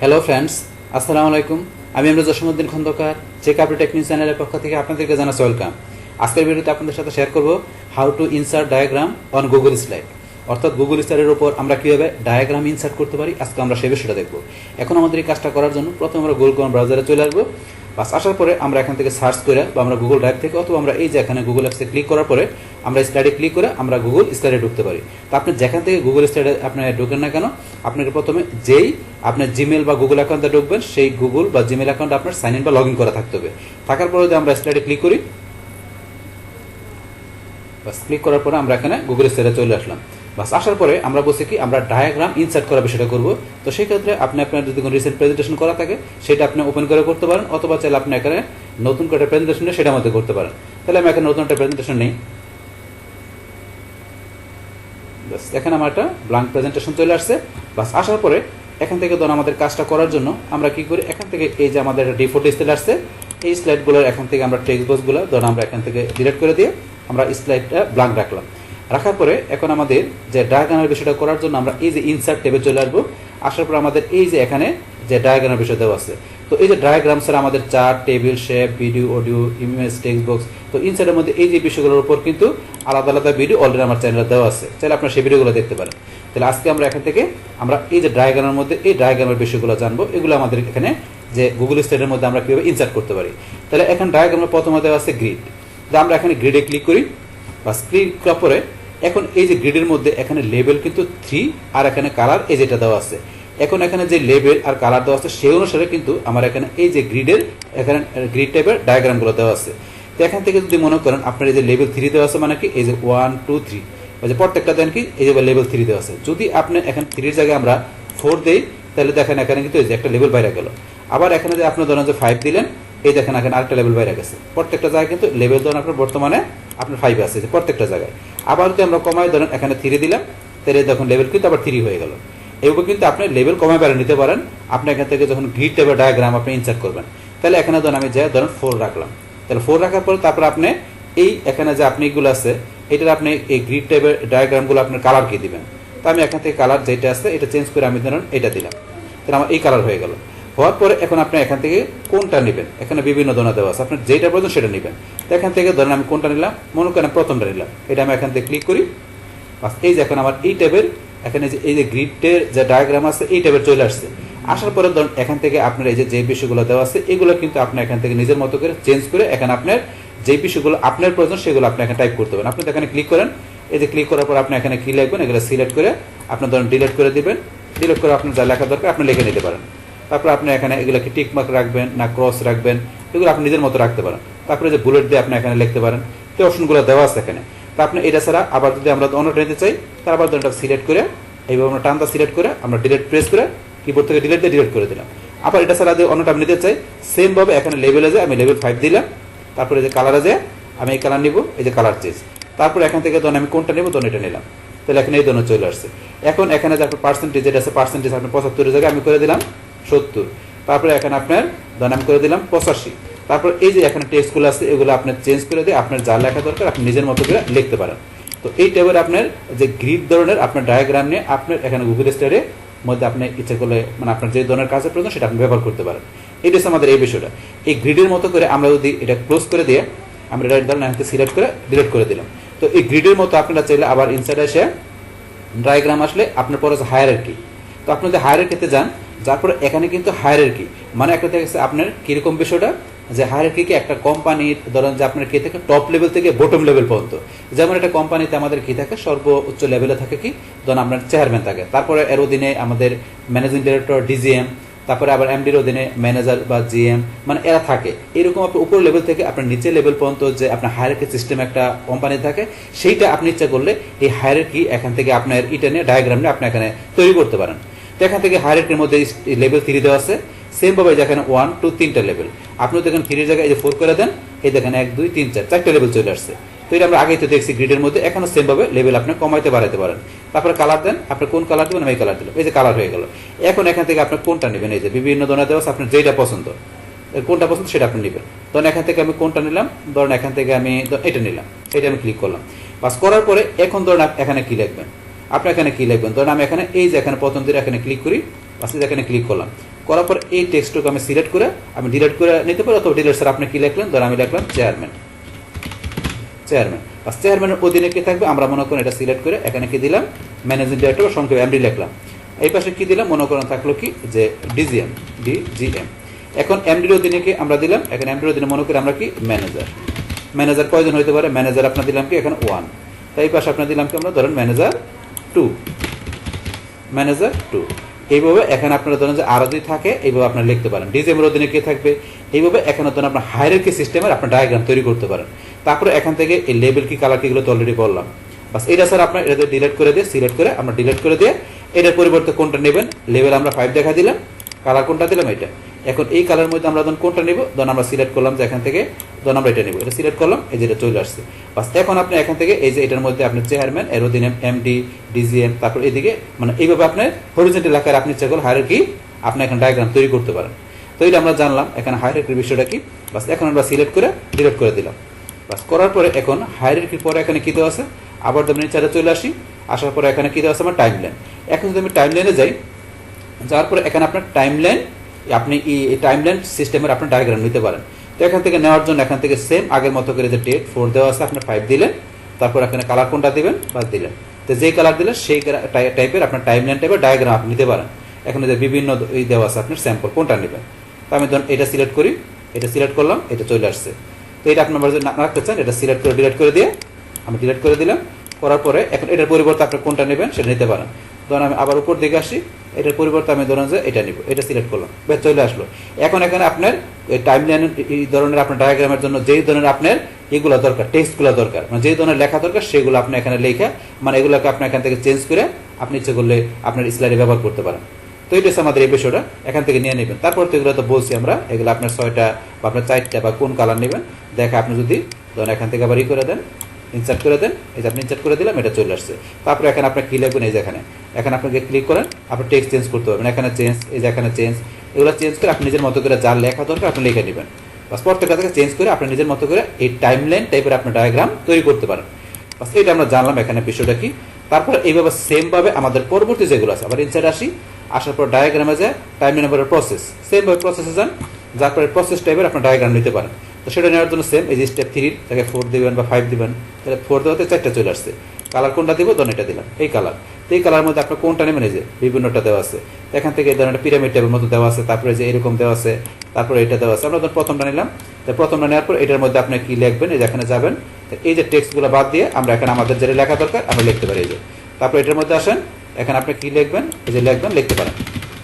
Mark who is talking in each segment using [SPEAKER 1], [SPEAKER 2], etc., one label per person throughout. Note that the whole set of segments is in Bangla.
[SPEAKER 1] হ্যালো ফ্রেন্ডস, আসসালামু আলাইকুম। আমি আমরা Jasimuddin Khandakar check up technique চ্যানেলের পক্ষ থেকে আপনাদেরকে জানাচ্ছি ওয়েলকাম। আজকের ভিডিওতে আপনাদের সাথে শেয়ার করব how to insert diagram on Google slide, অর্থাৎ গুগল স্লাইডের উপর আমরা কীভাবে ডায়াগ্রাম ইনসার্ট করতে পারি। আজকে আমরা সেই বিষয়টা দেখব। এখন আমাদের এই কাজটা করার জন্য প্রথমে আমরা গুগল ক্রোম ব্রাউজারে চলে আসবো। বাস আসার পরে আমরা এখান থেকে সার্চ করে বা আমরা গুগল ড্রাইভ থেকে অথবা আমরা এই যে এখানে গুগল অ্যাপসে ক্লিক করার পরে আমরা স্লাইডে ক্লিক করে আমরা গুগল স্লাইডে ঢুকতে পারি। তো আপনি যেখান থেকে গুগল স্লাইডে আপনি ঢুকেন না কেন, আপনাকে প্রথমে যেই আপনার জিমেল বা গুগল অ্যাকাউন্টে ঢুকবেন সেই গুগল বা জিমেল অ্যাকাউন্টে আপনার সাইন ইন বা লগ ইন করা থাকতে হবে। থাকার পরে যদি আমরা স্লাইডে ক্লিক করি, বাস ক্লিক করার পরে আমরা এখানে গুগল স্লাইডে চলে আসলাম। বাস আসার পরে আমরা বলছি কি আমরা ডায়াগ্রাম ইনসার্ট করার বিষয়টা করব। তো সেই ক্ষেত্রে আপনি আপনার যদি কোনো রিসেন্ট প্রেজেন্টেশন করা থাকে সেটা আপনি ওপেন করে করতে পারেন, অথবা চাইলে আপনি এখানে নতুন করে প্রেজেন্টেশন নিয়ে সেটার মধ্যে করতে পারেন। তাহলে আমি এখানে নতুন একটা প্রেজেন্টেশন নিই। বাস এখানে আমার একটা ব্ল্যাঙ্ক প্রেজেন্টেশন চলে আসছে। বাস আসার পরে এখান থেকে ধরুন আমাদের কাজটা করার জন্য আমরা কি করি, এখান থেকে এই যে আমাদের ডিফল্ট স্লাইড আসছে, এই স্লাইডগুলোর এখান থেকে আমরা টেক্সট বক্সগুলো ধরুন আমরা এখান থেকে ডিলিট করে দিয়ে আমরা স্লাইডটা ব্ল্যাঙ্ক রাখলাম। রাখার পরে এখন আমাদের যে ডায়াগ্রামের বিষয়টা করার জন্য আমরা এই যে ইনসার্ট ট্যাবে চলে আসবো। আসার পর আমাদের এই যে এখানে যে ডায়াগ্রামের বিষয় দেওয়া আছে, তো এই যে ডায়াগ্রাম স্যার আমাদের chart, table, shape, video, audio, image, text box, তো ইনসার্টের মধ্যে এই যে বিষয়গুলোর উপর কিন্তু আলাদা আলাদা ভিডিও অলরেডি আমার চ্যানেলে দেওয়া আছে, চাইলে আপনার সেই ভিডিওগুলো দেখতে পারেন। তাহলে আজকে আমরা এখান থেকে আমরা এই যে ডায়াগ্রামের মধ্যে এই ডায়াগ্রামের বিষয়গুলো জানবো, এগুলো আমাদের এখানে যে গুগল স্লাইডের মধ্যে আমরা কীভাবে ইনসার্ট করতে পারি। তাহলে এখন ডায়াগ্রামের প্রথমে দেওয়া আছে গ্রিড। তো আমরা এখানে গ্রিডে ক্লিক করি। বা ক্লিক করার পরে এখন এই যে গ্রিডের মধ্যে এখানে লেবেল কিন্তু 3 আর এখানে কালার এই যেটা দেওয়া আছে। এখন এখানে যে লেবেল আর কালার দেওয়া আছে সেই অনুসারে কিন্তু আমার এখানে এই যে গ্রিডের এখানে গ্রিড টাইপের ডায়াগ্রামগুলো দেওয়া আছে। তো এখান থেকে যদি মনে করেন আপনার এই যে লেবেল 3 দেওয়া আছে, মানে কি এই যে 1 2 3 যে প্রত্যেকটা দেন কি এই যে লেবেল 3 দেওয়া আছে। যদি আপনি এখানে 3 জায়গায় আমরা 4 দেই, তাহলে দেখেন এখানে কিন্তু এই যে একটা লেবেল বাইরে গেল। আবার এখানে যে আপনি ধরেন যে 5 দিলেন, এই দেখেন এখানে আরেকটা লেভেল বাইরে গেছে। প্রত্যেকটা জায়গায় কিন্তু লেভেল ধরেন আপনার বর্তমানে আপনার 5 আছে প্রত্যেকটা জায়গায়। আবার যদি আমরা কমাই ধরেন এখানে 3 দিলাম, তাহলে দেখুন লেভেল কিন্তু আবার 3 হয়ে গেল। এইভাবে কিন্তু আপনি লেভেল কমায় বাড়িয়ে নিতে পারেন। আপনি এখান থেকে যখন গ্রিড টাইপের ডায়াগ্রাম আপনি ইনসার্ট করবেন, তাহলে এখানে ধরেন আমি যাই ধরেন 4 রাখলাম। তাহলে 4 রাখার পরে তারপর আপনি এই এখানে যে আপনি এগুলো আছে এটার আপনি এই গ্রিড টাইপের ডায়াগ্রামগুলো আপনার কালার কি দিবেন। তো আমি এখান থেকে কালার যেটা আছে এটা চেঞ্জ করে আমি ধরেন এটা দিলাম, তাহলে আমার এই কালার হয়ে গেল। হওয়ার পরে এখন আপনি এখান থেকে কোনটা নেবেন, এখানে বিভিন্ন ধরনের দেওয়া আছে, আপনার যেটা প্রয়োজন সেটা নেবেন। তো এখান থেকে ধরেন আমি কোনটা নিলাম, মনে করেন প্রথমটা নিলাম, এটা আমি এখান থেকে ক্লিক করি। বাস এই যে এখন আমার এই টাইপের এখানে যে এই যে গ্রিডের যে ডায়াগ্রাম আছে এই টাইপের চলে আসছে। আসার পরে ধরুন এখান থেকে আপনার এই যে বিষয়গুলো দেওয়া আছে এগুলো কিন্তু আপনি এখান থেকে নিজের মতো করে চেঞ্জ করে এখানে আপনার যে বিষয়গুলো আপনার প্রয়োজন সেগুলো আপনি এখানে টাইপ করতে পারেন। আপনি এখানে ক্লিক করেন, এই যে ক্লিক করার পর আপনি এখানে কি লিখবেন এগুলো সিলেক্ট করে আপনি ধরুন ডিলিট করে দিবেন। ডিলিট করে আপনার যা লেখা দরকার আপনি লিখে নিতে পারেন। তারপরে আপনি এখানে এগুলোকে টিক মার্ক রাখবেন না ক্রস রাখবেন, এগুলো আপনি নিজের মতো রাখতে পারেন। তারপরে যে বুলেট দিয়ে আপনি এখানে লিখতে পারেন, তো অপশনগুলো দেওয়া আছে এখানে। তো আপনি এটা ছাড়া আবার যদি আমরা অন্যটা নিতে চাই, তার আবার ধরুন সিলেক্ট করে এইভাবে আমরা টানটা সিলেক্ট করে আমরা ডিলিট প্রেস করে কিবোর্ড থেকে ডিলিট দিয়ে ডিলিট করে দিলাম। আবার এটা ছাড়া যদি অন্যটা আমি নিতে চাই, সেমভাবে এখানে লেভেলে যে আমি লেভেল 5 দিলাম। তারপরে যে কালারে যে আমি এই কালার নিব, এই যে কালার চেঞ্জ। তারপরে এখান থেকে ধরুন আমি কোনটা নেব তখন এটা নিলাম, তাহলে এখানে এই ধরনের চলে আসছে। এখন এখানে যে আপনার পার্সেন্টেজ যেটা আছে, পার্সেন্টেজ আপনি 75 জায়গায় আমি করে দিলাম 70। তারপরে এখানে আপনার ধরেন আমি করে দিলাম 85। তারপর এই যে এখানে টেক্সটগুলো আছে এগুলো আপনার চেঞ্জ করে দিয়ে আপনার যা লেখা দরকার আপনি নিজের মতো করে লিখতে পারেন। তো এই টাইপের আপনার যে গ্রিড ধরনের আপনার ডায়াগ্রাম নিয়ে আপনার এখানে গুগল স্লাইডের মধ্যে আপনি ইচ্ছে করলে মানে আপনার যে ধরনের কাজের প্রয়োজন সেটা আপনি ব্যবহার করতে পারেন। এটা হচ্ছে আমাদের এই বিষয়টা। এই গ্রিডের মতো করে আমরা যদি এটা ক্লোজ করে দিয়ে আমরা এটা ধরেন এখানে সিলেক্ট করে ডিলিট করে দিলাম। তো এই গ্রিডের মতো আপনারা চাইলে আবার ইনসাইডে এসে ডায়াগ্রাম আসলে আপনার পরে হায়ারার্কি, তো আপনি যদি হায়ারার্কিতে যান, যার পরে এখানে কিন্তু হায়ারার্কি মানে একটা দেখেছে আপনার কিরকম বিষয়টা যে হায়ারার্কি কি একটা কোম্পানির ধরেন যে আপনার কি থাকে টপ লেভেল থেকে বটম লেভেল পর্যন্ত। যেমন একটা কোম্পানিতে আমাদের কি থাকে সর্বোচ্চ লেভেলে থাকে কি ধরেন আপনার চেয়ারম্যান থাকে, তারপরে এর অধীনে আমাদের ম্যানেজিং ডিরেক্টর ডিজিএম, তারপরে আবার এমডির অধীনে ম্যানেজার বা জিএম, মানে এরা থাকে। এরকম আপনি উপর লেভেল থেকে আপনার নিচে লেভেল পর্যন্ত যে আপনার হায়ারার্কি সিস্টেম একটা কোম্পানি থাকে, সেইটা আপনি ইচ্ছা করলে এই হায়ারার্কি এখান থেকে আপনার এটা নিয়ে ডায়াগ্রাম নিয়ে আপনি এখানে তৈরি করতে পারেন। তো এখান থেকে হায়ারার্কির মধ্যে লেভেল 3 দেওয়া আছে, সেমভাবে যেখানে 1 2 3টা লেভেল আপনি দেখেন 3 জায়গায় এই যে 4 করে দেন, এই দেখেন 1 2 3 4 4টা লেভেল চলে আসছে। তো এটা আমরা আগেই তো দেখছি গ্রিডের মধ্যে, এখনো সেমভাবে লেভেল আপনি কমাইতে বাড়াতে পারেন। তারপরে কালার দেন, আপনি কোন কালার দেবেন আমি এই কালার দিলাম, এই যে কালার হয়ে গেল। এখন এখান থেকে আপনি কোনটা নেবেন, এই যে বিভিন্ন ধরনের দেওয়া আছে আপনার যেটা পছন্দ, কোনটা পছন্দ সেটা আপনি নেবেন। ধরেন এখান থেকে আমি কোনটা নিলাম, ধরেন এখান থেকে আমি এটা নিলাম, এটা আমি ক্লিক করলাম। পাস করার পরে এখন ধরেন এখানে কি লিখবেন, আপনি এখানে কি লিখবেন, ধরেন আমি এখানে এই যে এখানে প্রথম দিকে এখানে ক্লিক করি, পাশে এখানে ক্লিক করলাম। করার পর এই টেক্সটটুকু আমি সিলেক্ট করে আমি ডিলিট করে নিতে পারি, অথবা ডিলিট স্যার আপনি কি লিখলেন, ধর আমি লিখলাম চেয়ারম্যান। চেয়ারম্যানের অধীনে কি থাকবে, আমরা মনে করেন এটা সিলেক্ট করে এখানে কি দিলাম, ম্যানেজিং ডিরেক্টর সংক্ষেপে এমডি লিখলাম। এই পাশে কি দিলাম, মনে করেন থাকলো কি যে ডিজিএম। এখন এমডির অধীনে কি আমরা দিলাম, এখানে এমডির অধীনে মনে করি আমরা কি ম্যানেজার কয়জন হইতে পারে, ম্যানেজার আপনার দিলাম কি এখানে 1। তাই পাশে আপনার দিলাম কি আমরা ধরেন ম্যানেজার 2। এইভাবে এখানে আপনারা ধরেন যে আরো যদি থাকে এইভাবে আপনারা লিখতে পারেন। ডিজিএমের অধীনে কি থাকবে, এইভাবে এখানে ধরেন আপনার হায়ারার্কি সিস্টেমের আপনার ডায়াগ্রাম তৈরি করতে পারেন। তারপরে এখান থেকে এই লেবেল কি কালার কি এগুলো তো অলরেডি বললাম। বাস এটা স্যার আপনার এটা ডিলিট করে দিয়ে সিলেক্ট করে আমরা ডিলিট করে দিয়ে এটার পরিবর্তে কোনটা নেবেন, লেভেল আমরা 5 দেখা দিলাম, কালার কোনটা দিলাম এটা। এখন এই কালার মধ্যে আমরা ধরুন কোনটা নিব, ধরুন আমরা সিলেক্ট করলাম যে এখান থেকে ধরুন আমরা এটা নিব, এটা সিলেক্ট করলাম, এই যে এটা চলে আসছে। বাস এখন আপনি এখান থেকে এই যে এটার মধ্যে আপনি চেয়ারম্যান এর অধীনে এমডি ডিজিএম, তারপর এদিকে মানে এইভাবে আপনি হরিজন্টাল আকারে আপনি ইচ্ছা করলে হায়ারার্কি আপনি এখন ডায়াগ্রাম তৈরি করতে পারেন। তো এটা আমরা জানলাম এখানে হায়ারার্কির বিষয়টা কি। বাস এখন আমরা সিলেক্ট করে ডিলিট করে দিলাম। বাস করার পরে এখন হায়ারার্কির পরে এখানে কি দেওয়া আছে, আবার ধরুন নিচে চলে আসি, আসার পরে এখানে কি দেওয়া আছে আমার টাইমলাইন। এখন যদি আমি টাইমলাইনে যাই, যাওয়ার পরে এখানে আপনার টাইমলাইন আপনি এই টাইমলাইন সিস্টেমের আপনার ডায়াগ্রাম নিতে পারেন। তো এখান থেকে নেওয়ার জন্য এখান থেকে সেম আগের মতো করে যে ডেট 4 দেওয়া আছে আপনার 5 দিলেন, তারপর এখানে কালার কোনটা দিবেন বাস দিলেন। তো যেই কালার দিলেন সেই টাইপের আপনার টাইমলাইন টাইপের ডায়াগ্রাম আপনি নিতে পারেন। এখানে যে বিভিন্ন এই দেওয়া আছে আপনার স্যাম্পল কোনটা নেবেন। তো আমি ধরুন এটা সিলেক্ট করি, এটা সিলেক্ট করলাম, এটা চলে আসছে। তো এটা আপনার যদি না রাখতে চান এটা সিলেক্ট করে ডিলিট করে দিয়ে আমি ডিলিট করে দিলাম। করার পরে এখন এটার পরিবর্তে আপনি কোনটা নেবেন সেটা নিতে পারেন। ধরুন আমি আবার উপর দিকে আসি, এটার পরিবর্তে আমি ধরুন যে এটা নিব, এটা সিলেক্ট করলাম, বেশ চলে আসলো। এখন এখানে আপনার টাইমলাইন এই ধরনের আপনার ডায়াগ্রামের জন্য যেই ধরনের আপনার এগুলো দরকার, টেক্সটগুলো দরকার, মানে যেই ধরনের লেখা দরকার সেগুলো আপনি এখানে লেখা মানে এগুলোকে আপনি এখান থেকে চেঞ্জ করে আপনি ইচ্ছে করলে আপনার স্লাইডে ব্যবহার করতে পারেন। তো এটা হচ্ছে আমাদের এই বিষয়টা, এখান থেকে নিয়ে নেবেন। তারপর তো এগুলো তো বলছি আমরা, এগুলো আপনার 6টা বা আপনার 4টা বা কোন কালার নেবেন দেখা আপনি যদি ধরুন এখান থেকে আবার করে দেন, ইনসার্ট করে দেন, এই যে আপনি ইনসার্ট করে দিলাম, এটা চলে আসছে। তারপরে এখানে আপনি কি লিখবেন, এই যে এখানে আপনাকে ক্লিক করেন, আপনি টেক্সট চেঞ্জ করতে পারবেন। এখানে চেঞ্জ, এই যে এখানে চেঞ্জ, এগুলো চেঞ্জ করে আপনি নিজের মতো করে যার লেখা দরকার আপনি লিখে নেবেন। বাস প্রত্যেকটা থেকে চেঞ্জ করে আপনি নিজের মতো করে এই টাইমলাইন টাইপের আপনার ডায়াগ্রাম তৈরি করতে পারেন। বাস এটা আমরা জানলাম এখানে বিষয়টা কি। তারপরে এইভাবে সেমভাবে আমাদের পরবর্তী যেগুলো আছে আবার ইনসার্ট আসি, আসার পর ডায়াগ্রামে যায় টাইমলাইন নাম্বারের প্রসেস, সেমভাবে প্রসেসে যান, যার পরে প্রসেস টাইপের আপনার ডায়াগ্রাম নিতে পারেন। তো সেটা নেওয়ার জন্য সেম এই যে স্টেপ 3 থেকে 4 দিবেন বা 5 দিবেন, তাহলে 4 দেওয়াতে 4টা চলে আসছে। কালার কোনটা দিব, ধরুন এটা দিলাম, এই কালার। তো এই কালার মধ্যে আপনার কোনটা নেবেন, এই যে বিভিন্নটা দেওয়া আছে। এখান থেকে এই ধরনের পিরামিড টাইপের মতো দেওয়া আছে, তারপরে যে এরকম দেওয়া আছে, তারপরে এটা দেওয়া আছে। আমরা ধরুন প্রথমটা নিলাম, তো প্রথমটা নেওয়ার পর এটার মধ্যে আপনি কি লিখবেন, এই যে এখানে যাবেন, এই যে টেক্সটগুলো বাদ দিয়ে আমরা এখানে আমাদের যেটা লেখা দরকার আমরা লিখতে পারি। এই যে তারপর এটার মধ্যে আসেন, এখানে আপনি কি লিখবেন, এই যে লিখবেন, লিখতে পারেন।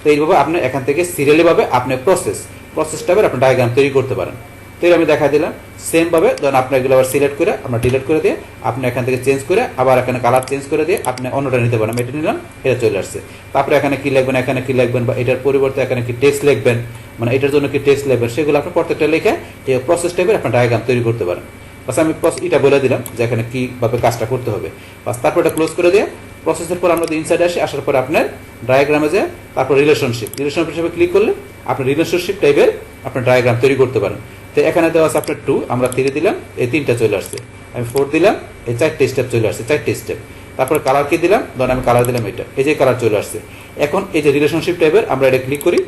[SPEAKER 1] তো এইভাবে আপনি এখান থেকে সিরিয়ালি ভাবে আপনি প্রসেস টাইপের আপনি ডায়াগ্রাম তৈরি করতে পারেন। তো আমি দেখা দিলাম সেমভাবে ধরুন আপনি এগুলো আবার সিলেক্ট করে আমরা ডিলিট করে দিয়ে আপনি এখান থেকে চেঞ্জ করে আবার এখানে কালার চেঞ্জ করে দিয়ে আপনি অন্যটা নিতে পারেন। আমি এটা নিলাম, এটা চলে আসছে। তারপরে এখানে কি লিখবেন, এখানে কি লিখবেন বা এটার পরিবর্তে এখানে কি টেক্সট লিখবেন, মানে এটার জন্য কি টেক্সট লিখবেন, সেগুলো আপনি প্রত্যেকটা লিখে এই প্রসেস টাইপের আপনার ডায়াগ্রাম তৈরি করতে পারেন। বাস আমি এটা বলে দিলাম যে এখানে কীভাবে কাজটা করতে হবে। বাস তারপর এটা ক্লোজ করে দিয়ে প্রসেসের পর আমরা যদি ইনসাইড আসি, আসার পরে আপনার ডায়াগ্রামে যায়, তারপর রিলেশনশিপ হিসেবে ক্লিক করলে আপনি রিলেশনশিপ টাইপের আপনার ডায়াগ্রাম তৈরি করতে পারেন। তো এখানে দেওয়া আছে আপনার 2, আমরা 3 দিলাম, এই 3টা চলে আসছে। আমি 4 দিলাম, এই 4টে স্টেপ চলে আসছে, 4টে স্টেপ। তারপরে কালার কি দিলাম, ধরুন আমি কালার দিলাম এটা, এই যে কালার চলে আসছে। এখন এই যে রিলেশনশিপ টাইপের আমরা এটা ক্লিক করি,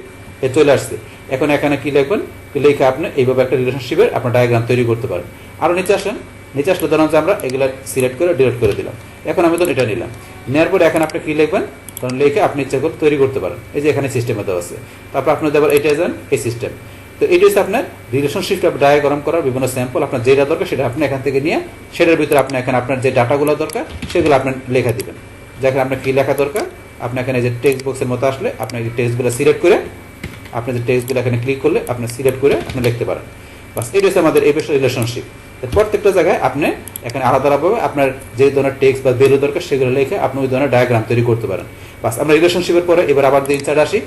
[SPEAKER 1] এ চলে আসছে। এখন এখানে কি লিখবেন, লিখে আপনি এইভাবে একটা রিলেশনশিপের আপনার ডায়াগ্রাম তৈরি করতে পারেন। আরও নিচে আসেন, নিচে আসলে ধরুন যে আমরা এগুলো সিলেক্ট করে ডিলিট করে দিলাম। এখন আমি ধরুন এটা নিলাম, নেওয়ার পরে এখন আপনি কি লিখবেন, তখন লিখে আপনি ইচ্ছা করে তৈরি করতে পারেন। এই যে এখানে সিস্টেমে দেওয়া আছে। তারপর আপনি দেবেন এটা যান, এই সিস্টেম। তো এটা হচ্ছে আপনার রিলেশনশিপ ডায়াগ্রাম করার বিভিন্ন স্যাম্পল। আপনার যেটা দরকার সেটা আপনি এখান থেকে নিয়ে সেটার ভিতরে আপনি এখানে আপনার যে ডাটাগুলো দরকার সেগুলো আপনি লেখা দিবেন। যেখানে আপনার কী লেখা দরকার আপনি এখানে যে টেক্সট বক্সের মতো আসলে আপনি এই টেক্সটগুলো সিলেক্ট করে আপনি যে টেক্সটগুলো এখানে ক্লিক করলে আপনি সিলেক্ট করে আপনি লিখতে পারেন। বাস এটা হচ্ছে আমাদের এই বিষয়ে রিলেশনশিপ। প্রত্যেকটা জায়গায় আপনি এখানে আলাদা আলাদাভাবে আপনার যে ধরনের টেক্সট বা ভ্যালু দরকার সেগুলো লিখে আপনি ওই ধরনের ডায়াগ্রাম তৈরি করতে পারেন। বাস আমরা রিলেশনশিপের পরে এবার আবার যে ইনসাইড আসি,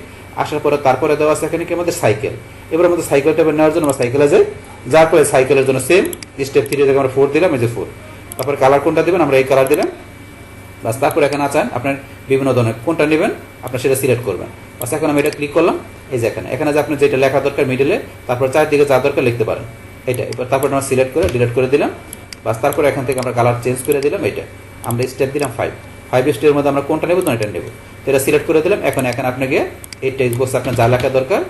[SPEAKER 1] আসার পরে তারপরে দেওয়া আছে এখানে কি আমাদের সাইকেল। এবার আমাদের সাইকেলটা নেওয়ার জন্য আমরা সাইকেলে যাই, যার পরে সাইকেলের জন্য সেম স্টেপ 3 থেকে আমরা 4 দিলাম, এই যে 4। তারপরে কালার কোনটা দেবেন, আমরা এই কালার দিলাম। বাস তারপর এখানে আছেন আপনার বিভিন্ন ধরনের কোনটা নেবেন আপনি সেটা সিলেক্ট করবেন। বাস এখন আমি এটা ক্লিক করলাম, এই যে এখানে যে আপনি যেটা লেখা দরকার মিডিলে, তারপর চারদিকে যা দরকার লিখতে পারেন এটা। এবার তারপর আমরা সিলেক্ট করে ডিলিট করে দিলাম। বাস তারপর এখান থেকে আমরা কালার চেঞ্জ করে দিলাম, এটা আমরা স্টেপ দিলাম 5 স্টেপের মধ্যে আমরা কোনটা নেব, এটা নেব। তো এটা সিলেক্ট করে দিলাম। এখন আপনাকে এই টেক্সট বক্সে আপনার যা লেখা দরকার,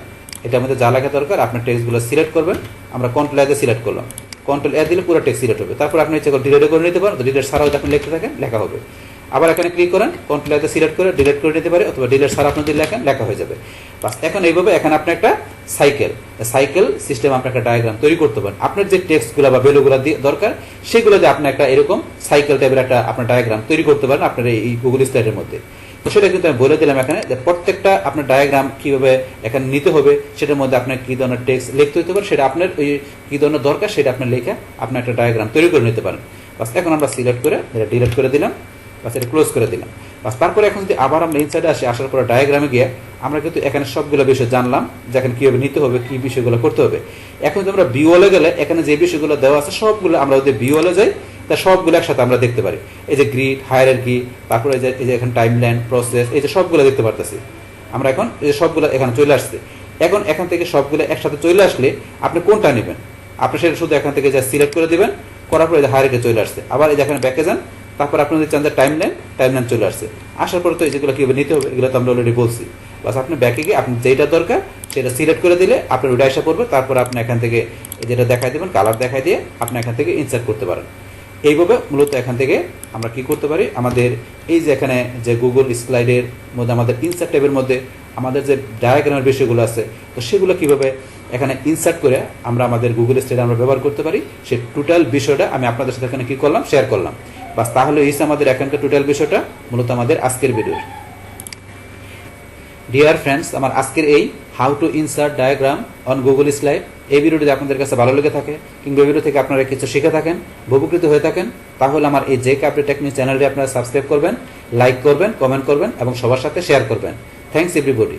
[SPEAKER 1] এটার মধ্যে যা লেখা দরকার আপনার টেক্সটগুলো সিলেক্ট করবেন। আমরা কন্ট্রোল এ সিলেক্ট করলাম, কন্ট্রোল এ দিলে পুরো টেক্সট সিলেক্ট হবে। তারপর আপনি ইচ্ছে করে ডিলিট করে নিতে পারেন, ডিলিট ছাড়াও যখন লিখতে থাকেন লেখা হবে। আবার এখানে ক্লিক করেন, কন্ট্রোল এ সিলেক্ট করে ডিলিট করে নিতে পারে, অথবা ডিলিট ছাড়া আপনি যদি লেখেন লেখা হয়ে যাবে। বাস এখন এইভাবে এখানে আপনি একটা সাইকেল সিস্টেম আপনি একটা ডায়াগ্রাম তৈরি করতে পারেন। আপনার যে টেক্সটগুলো বা ভ্যালুগুলো দরকার সেগুলো যে আপনি একটা এরকম সাইকেল টাইপের একটা আপনার ডায়াগ্রাম তৈরি করতে পারেন আপনার এই গুগল স্লাইডের মধ্যে। তো সেটা কিন্তু আমি বলে দিলাম এখানে যে প্রত্যেকটা আপনার ডায়াগ্রাম কিভাবে এখানে নিতে হবে, সেটার মধ্যে আপনার কি ধরনের টেক্সট লিখতে হতে পারে, সেটা আপনার ওই কি ধরনের দরকার সেটা আপনার লেখা আপনার একটা ডায়াগ্রাম তৈরি করে নিতে পারেন। বাস এখন আমরা সিলেক্ট করে এটা ডিলিট করে দিলাম, বাস এটা ক্লোজ করে দিলাম। বাস তারপরে এখন যদি আবার আমরা ইনসাইডে আসি, আসার পরে ডায়াগ্রামে গিয়ে আমরা কিন্তু এখানে সবগুলো বিষয় জানলাম যে এখানে কীভাবে নিতে হবে, কী বিষয়গুলো করতে হবে। এখন যদি আমরা ভিউয়ালে গেলে এখানে যে বিষয়গুলো দেওয়া আছে সবগুলো আমরা যদি ভিউয়ালে যাই তা সবগুলো একসাথে আমরা দেখতে পারি। এই যে গ্রিড, হায়ারার্কি, তারপরে এই যে এখানে টাইমলাইন, প্রসেস, এই যে সবগুলো দেখতে পারতেছি আমরা। এখন এই যে সবগুলো এখানে চলে আসছে। এখন এখান থেকে সবগুলো একসাথে চলে আসলে আপনি কোনটা নেবেন, আপনি সেটা শুধু এখান থেকে যা সিলেক্ট করে দেবেন, করার পরে হায়ারার্কি চলে আসছে। আবার এই যে এখানে ব্যাকে যান, তারপর আপনি যদি চান যে টাইমলাইন চলে আসছে। আসার পরে তো এই যেগুলো কীভাবে নিতে হবে এগুলো তো আমরা অলরেডি বলছি। বাস আপনি ব্যাকে গিয়ে আপনি যেটা দরকার সেটা সিলেক্ট করে দিলে আপনার ওটা আসা পড়বে। তারপর আপনি এখান থেকে যেটা দেখাই দেবেন, কালার দেখাই দিয়ে আপনি এখান থেকে ইনসার্ট করতে পারেন। এইভাবে মূলত এখান থেকে আমরা কি করতে পারি, আমাদের এই যে এখানে যে গুগল স্লাইডের মধ্যে আমাদের ইনসার্ট ট্যাবের মধ্যে আমাদের যে ডায়াগ্রামের বিষয়গুলো আছে, তো সেগুলো কিভাবে এখানে ইনসার্ট করে আমরা আমাদের গুগল স্লাইডে আমরা ব্যবহার করতে পারি, সেই টোটাল বিষয়টা আমি আপনাদের সাথে এখানে কি করলাম, শেয়ার করলাম। বাস তাহলে এই আমাদের এখানকার টোটাল বিষয়টা মূলত আমাদের আজকের ভিডিওর। ডিয়ার ফ্রেন্ডস, আমার আজকের এই how to insert diagram on Google slide এই ভিডিওটি আপনাদের কাছে ভালো লেগে থাকে কিংবা ভিডিও থেকে আপনারা কিছু শিখে থাকেন, উপকৃত হয়ে থাকেন, তাহলে আমার এই জেকে আপডেট টেকনিক চ্যানেলটি আপনারা সাবস্ক্রাইব করবেন, লাইক করবেন, কমেন্ট করবেন এবং সবার সাথে শেয়ার করবেন। Thanks everybody.